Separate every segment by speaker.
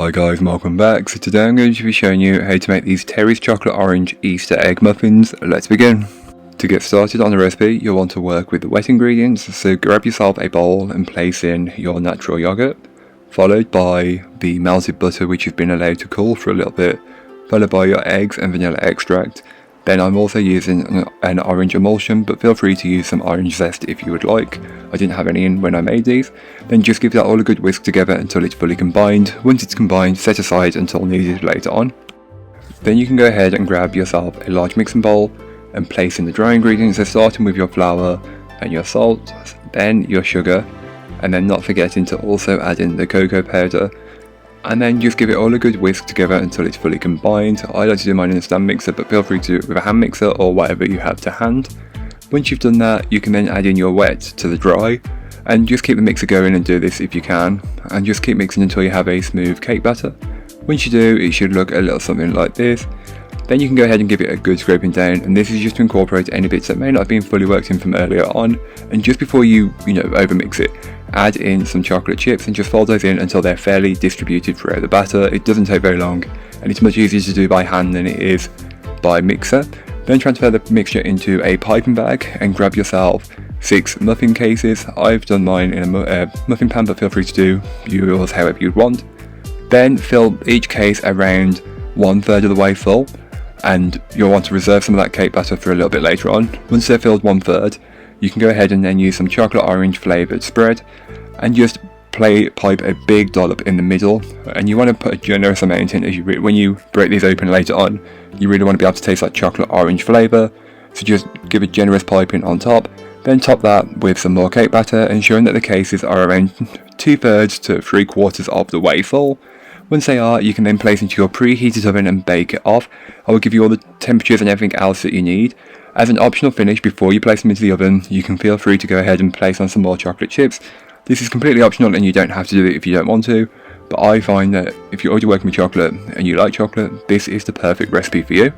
Speaker 1: Hi guys, welcome back. So today I'm going to be showing you how to make these Terry's chocolate orange Easter egg muffins. Let's begin. To get started on the recipe, you'll want to work with the wet ingredients, so grab yourself a bowl and place in your natural yogurt, followed by the melted butter which has been allowed to cool for a little bit, followed by your eggs and vanilla extract. Then I'm also using an orange emulsion, but feel free to use some orange zest if you would like. I didn't have any in when I made these. Then just give that all a good whisk together until it's fully combined. Once it's combined, set aside until needed later on. Then you can go ahead and grab yourself a large mixing bowl and place in the dry ingredients, so starting with your flour and your salt, then your sugar, and then not forgetting to also add in the cocoa powder. And then just give it all a good whisk together until it's fully combined. I like to do mine in a stand mixer, but feel free to do it with a hand mixer or whatever you have to hand. Once you've done that, you can then add in your wet to the dry, and just keep the mixer going and do this if you can, and just keep mixing until you have a smooth cake batter. Once you do, it should look a little something like this. Then you can go ahead and give it a good scraping down, and this is just to incorporate any bits that may not have been fully worked in from earlier on. And just before you overmix it, add in some chocolate chips and just fold those in until they're fairly distributed throughout the batter. It doesn't take very long, and it's much easier to do by hand than it is by mixer. Then transfer the mixture into a piping bag and grab yourself 6 muffin cases. I've done mine in a muffin pan, but feel free to do yours however you'd want. Then fill each case around 1/3 of the way full, and you'll want to reserve some of that cake batter for a little bit later on. Once they're filled 1/3, you can go ahead and then use some chocolate orange flavoured spread and just pipe a big dollop in the middle, and you want to put a generous amount in as when you break these open later on. You really want to be able to taste that chocolate orange flavour, so just give a generous piping on top, then top that with some more cake batter, ensuring that the cases are around 2/3 to 3/4 of the way full. Once they are, you can then place into your preheated oven and bake it off. I will give you all the temperatures and everything else that you need. As an optional finish, before you place them into the oven, you can feel free to go ahead and place on some more chocolate chips. This is completely optional and you don't have to do it if you don't want to, but I find that if you're already working with chocolate and you like chocolate, this is the perfect recipe for you.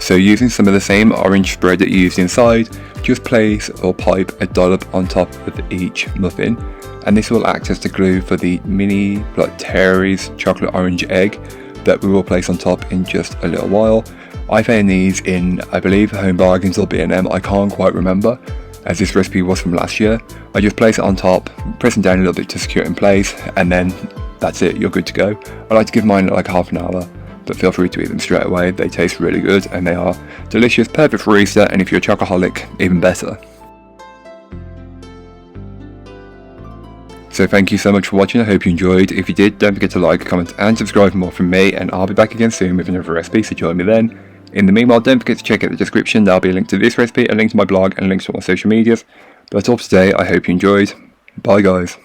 Speaker 1: So using some of the same orange spread that you used inside, just place or pipe a dollop on top of each muffin, and this will act as the glue for the mini Terry's chocolate orange egg that we will place on top in just a little while. I found these in, I believe, Home Bargains or B&M, I can't quite remember, as this recipe was from last year. I just place it on top, pressing down a little bit to secure it in place, and then that's it, you're good to go. I like to give mine like half an hour, but feel free to eat them straight away. They taste really good and they are delicious, perfect for Easter, and if you're a chocoholic, even better. So thank you so much for watching, I hope you enjoyed. If you did, don't forget to like, comment and subscribe for more from me, and I'll be back again soon with another recipe, so join me then. In the meanwhile, don't forget to check out the description, there'll be a link to this recipe, a link to my blog and links to all my social medias. But that's all for today, I hope you enjoyed. Bye guys.